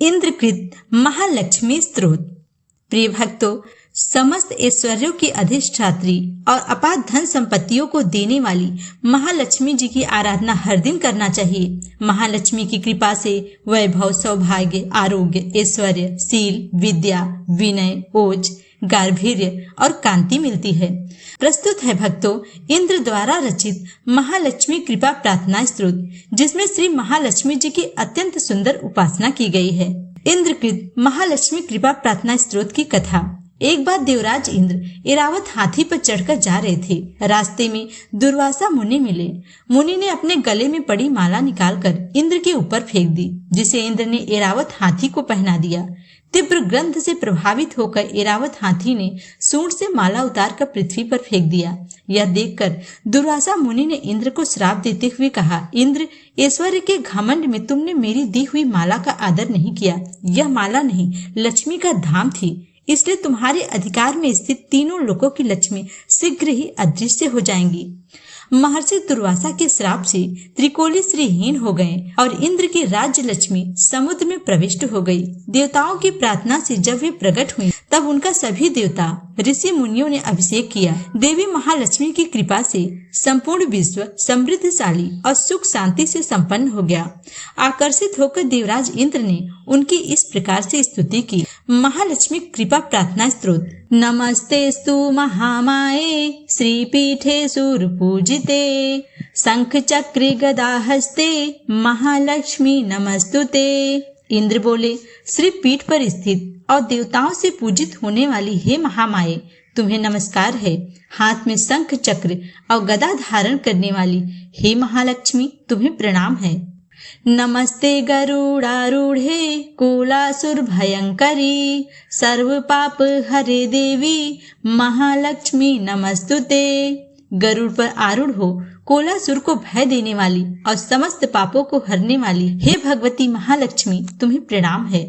इंद्रकृत महालक्ष्मी स्तोत्र। प्रिय भक्तों, समस्त ऐश्वर्यों की अधिष्ठात्री और अपार धन संपत्तियों को देने वाली महालक्ष्मी जी की आराधना हर दिन करना चाहिए। महालक्ष्मी की कृपा से वैभव, सौभाग्य, आरोग्य, ऐश्वर्य, शील, विद्या, विनय, ओज, गांभीर्य और कांति मिलती है। प्रस्तुत है भक्तों इंद्र द्वारा रचित महालक्ष्मी कृपा प्रार्थना स्तोत्र, जिसमें श्री महालक्ष्मी जी की अत्यंत सुंदर उपासना की गई है। इंद्रकृत महालक्ष्मी कृपा प्रार्थना स्तोत्र की कथा। एक बार देवराज इंद्र ऐरावत हाथी पर चढ़कर जा रहे थे। रास्ते में दुर्वासा मुनि मिले। मुनि ने अपने गले में पड़ी माला निकालकर इंद्र के ऊपर फेंक दी, जिसे इंद्र ने ऐरावत हाथी को पहना दिया। तीव्र गंध से प्रभावित होकर ऐरावत हाथी ने सूंड से माला उतारकर पृथ्वी पर फेंक दिया। यह देखकर दुर्वासा मुनि ने इंद्र को श्राप देते हुए कहा, इंद्र, ऐश्वर्य के घमंड में तुमने मेरी दी हुई माला का आदर नहीं किया। यह माला नहीं, लक्ष्मी का धाम थी, इसलिए तुम्हारे अधिकार में स्थित तीनों लोकों की लक्ष्मी शीघ्र ही अदृश्य हो जाएंगी। महर्षि दुर्वासा के श्राप से त्रिकोली श्रीहीन हो गए और इंद्र की राज्य लक्ष्मी समुद्र में प्रविष्ट हो गई। देवताओं की प्रार्थना से जब वे प्रकट हुई, तब उनका सभी देवता, ऋषि मुनियों ने अभिषेक किया। देवी महालक्ष्मी की कृपा से संपूर्ण विश्व समृद्धशाली और सुख शांति से संपन्न हो गया। आकर्षित होकर देवराज इंद्र ने उनकी इस प्रकार से स्तुति की। महालक्ष्मी कृपा प्रार्थना स्तोत्र। नमस्तेस्तु महामाये श्रीपीठे सुरपूजिते शंख चक्र गदा हस्ते महालक्ष्मी नमस्तुते। इंद्र बोले, श्री पीठ पर स्थित और देवताओं से पूजित होने वाली हे महामाये, तुम्हें नमस्कार है। हाथ में शंख चक्र और गदा धारण करने वाली हे महालक्ष्मी, तुम्हें प्रणाम है। नमस्ते गरुड़ारूढ़े कुलासुर भयंकरी सर्व पाप हरे देवी महालक्ष्मी नमस्तुते। गरुड़ पर आरूढ़ हो कोलासुर को भय देने वाली और समस्त पापों को हरने वाली हे भगवती महालक्ष्मी, तुम्हें प्रणाम है।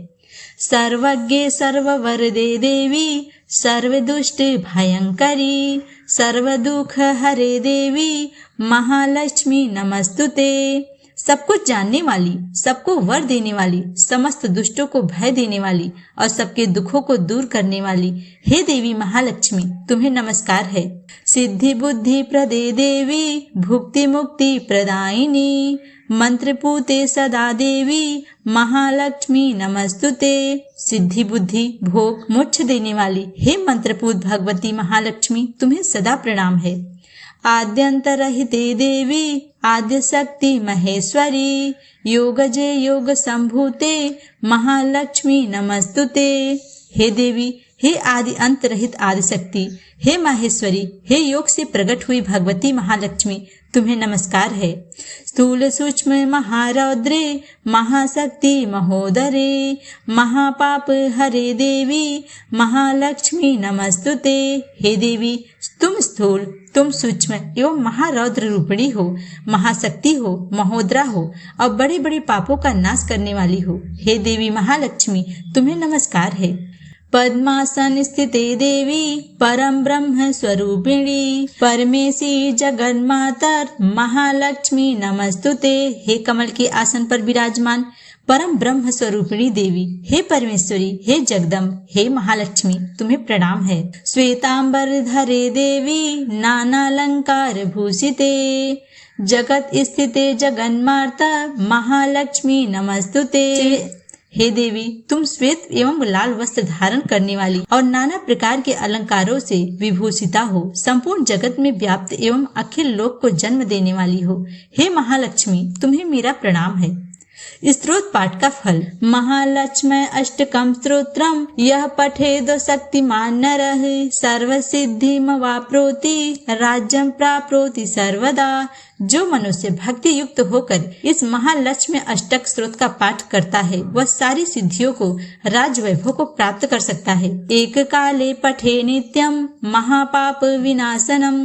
सर्वज्ञे सर्ववरदे देवी सर्व दुष्ट भयंकरी सर्व दुख हरे देवी महालक्ष्मी नमस्तुते। सब कुछ जानने वाली, सबको वर देने वाली, समस्त दुष्टों को भय देने वाली और सबके दुखों को दूर करने वाली हे देवी महालक्ष्मी, तुम्हें नमस्कार है। सिद्धि बुद्धि प्रदे देवी भुक्ति मुक्ति प्रदायिनी मंत्रपूते सदा देवी महालक्ष्मी नमस्तुते। सिद्धि बुद्धि भोग मोक्ष देने वाली हे मंत्रपूत भगवती महालक्ष्मी, तुम्हें सदा प्रणाम है। आद्यंतरहिते देवी आद्य शक्ति महेश्वरी योगजे योग संभूते महालक्ष्मी नमस्तुते। हे देवी, हे आदि अंत रहित आदि शक्ति, हे माहेश्वरी, हे योग से प्रकट हुई भगवती महालक्ष्मी, तुम्हें नमस्कार है। स्थूल सूक्ष्म महारौद्रे महाशक्ति महोदरे महापाप हरे देवी महालक्ष्मी नमस्तुते। हे देवी, तुम स्थूल, तुम सूक्ष्म एवं महारौद्र रूपिणी हो, महाशक्ति हो, महोदरा हो और बड़े बड़े पापों का नाश करने वाली हो। हे देवी महालक्ष्मी, तुम्हें नमस्कार है। पद्मासन स्थिते देवी परम ब्रह्म स्वरूपिणी परमेशी जगन्मातर महालक्ष्मी नमस्तुते। हे कमल के आसन पर विराजमान परम ब्रह्म स्वरूपिणी देवी, हे परमेश्वरी, हे जगदम्ब, हे महालक्ष्मी, तुम्हें प्रणाम है। श्वेतांबर धरे देवी नानालंकार भूषिते जगत स्थिते जगन्माता महालक्ष्मी नमस्तुते। हे देवी, तुम श्वेत एवं लाल वस्त्र धारण करने वाली और नाना प्रकार के अलंकारों से विभूषिता हो, संपूर्ण जगत में व्याप्त एवं अखिल लोक को जन्म देने वाली हो। हे महालक्ष्मी, तुम्हें मेरा प्रणाम है। स्तोत्र पाठ का फल। महालक्ष्मी अष्टकम स्तोत्रम यह पठेद शक्तिमान नरः सर्व सिद्धिमवाप्नोति राज्यं प्राप्नोति सर्वदा। जो मनुष्य भक्ति युक्त होकर इस महालक्ष्मी अष्टक स्तोत्र का पाठ करता है, वह सारी सिद्धियों को, राज वैभव को प्राप्त कर सकता है। एक काले पठे नित्यम महापाप विनाशनम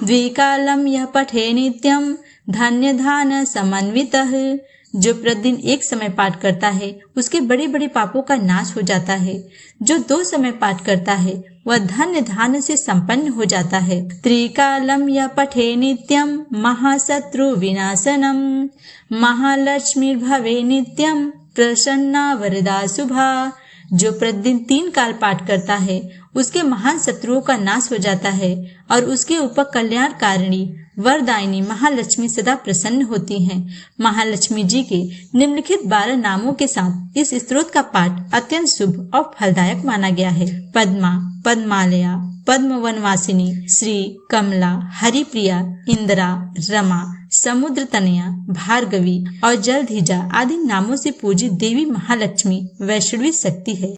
द्विकालम यह पठे नित्यम धन्य धान समन्वितः। जो प्रतिदिन एक समय पाठ करता है, उसके बड़े बड़े पापों का नाश हो जाता है। जो 2 समय पाठ करता है, वह धन्य धान से संपन्न हो जाता है। त्रिकालम यह पठे नित्यम महाशत्रु विनाशनम महालक्ष्मी भवे नित्यम प्रसन्ना वरदा शुभा। जो प्रतिदिन 3 काल पाठ करता है उसके महान शत्रुओं का नाश हो जाता है और उसके ऊपर कल्याणकारिणी वरदायिनी महालक्ष्मी सदा प्रसन्न होती हैं। महालक्ष्मी जी के निम्नलिखित 12 नामों के साथ इस स्तोत्र का पाठ अत्यंत शुभ और फलदायक माना गया है। पद्मा, पद्मालया, पद्म वनवासिनी, श्री, कमला, हरिप्रिया, इंदिरा, रमा, समुद्र तनया, भार्गवी और जलधिजा आदि नामों से पूजित देवी महालक्ष्मी वैष्णवी शक्ति है।